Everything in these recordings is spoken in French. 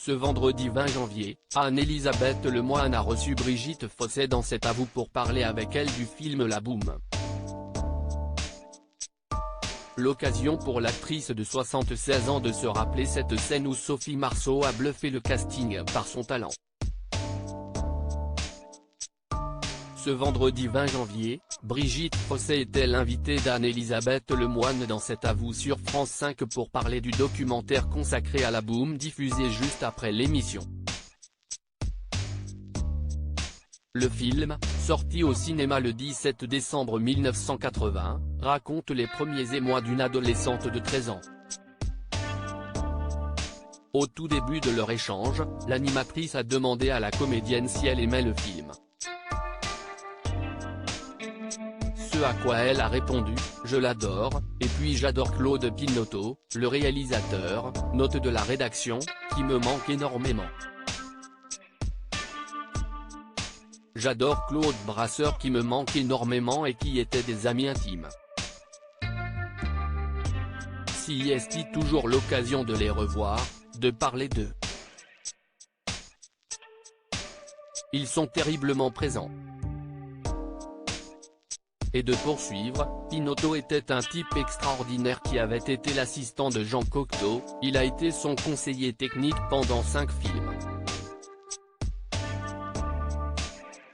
Ce vendredi 20 janvier, Anne-Elisabeth Lemoine a reçu Brigitte Fossey dans cet avou pour parler avec elle du film La Boum. L'occasion pour l'actrice de 76 ans de se rappeler cette scène où Sophie Marceau a bluffé le casting par son talent. Ce vendredi 20 janvier, Brigitte Fossey était l'invitée d'Anne-Elisabeth Lemoine dans cet avou sur France 5 pour parler du documentaire consacré à La Boum diffusé juste après l'émission. Le film, sorti au cinéma le 17 décembre 1980, raconte les premiers émois d'une adolescente de 13 ans. Au tout début de leur échange, l'animatrice a demandé à la comédienne si elle aimait le film. Ce à quoi elle a répondu « Je l'adore, et puis j'adore Claude Pinoteau, le réalisateur, note de la rédaction, qui me manque énormément. J'adore Claude Brasseur qui me manque énormément et qui étaient des amis intimes. Si est toujours l'occasion de les revoir, de parler d'eux. Ils sont terriblement présents. » Et de poursuivre, Pinoteau était un type extraordinaire qui avait été l'assistant de Jean Cocteau, il a été son conseiller technique pendant 5 films.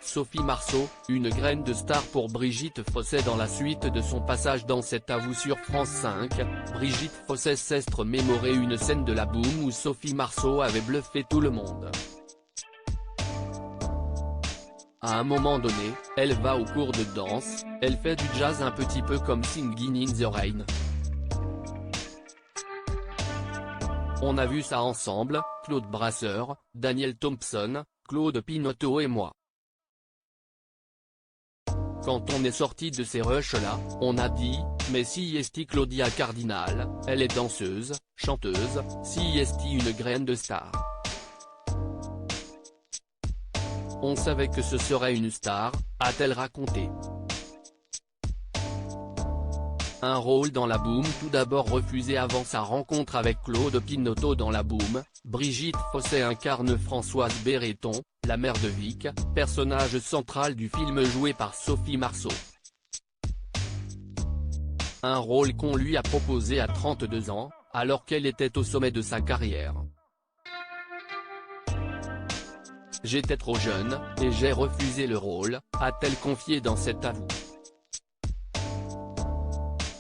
Sophie Marceau, une graine de star pour Brigitte Fossey dans la suite de son passage dans cet avou sur France 5, Brigitte Fossey s'est remémoré une scène de La Boum où Sophie Marceau avait bluffé tout le monde. À un moment donné, elle va au cours de danse, elle fait du jazz un petit peu comme Singin' in the Rain. On a vu ça ensemble, Claude Brasseur, Daniel Thompson, Claude Pinoteau et moi. Quand on est sorti de ces rushs-là, on a dit, mais si est Claudia Cardinal, elle est danseuse, chanteuse, si est une graine de star. On savait que ce serait une star, a-t-elle raconté. Un rôle dans La Boum tout d'abord refusé avant sa rencontre avec Claude Pinoteau dans La Boum, Brigitte Fossey incarne Françoise Béreton, la mère de Vic, personnage central du film joué par Sophie Marceau. Un rôle qu'on lui a proposé à 32 ans, alors qu'elle était au sommet de sa carrière. J'étais trop jeune, et j'ai refusé le rôle, a-t-elle confié dans cet avou.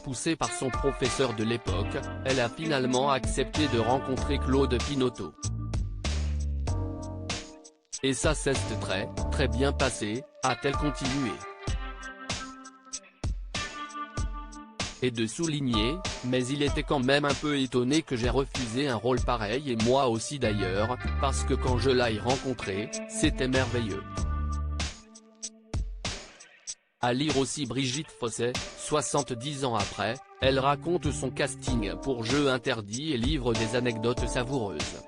Poussée par son professeur de l'époque, elle a finalement accepté de rencontrer Claude Pinoteau. Et ça s'est très bien passé, a-t-elle continué. Et de souligner, mais il était quand même un peu étonné que j'ai refusé un rôle pareil et moi aussi d'ailleurs, parce que quand je l'ai rencontré, c'était merveilleux. À lire aussi Brigitte Fossey, 70 ans après, elle raconte son casting pour Jeux interdits et livre des anecdotes savoureuses.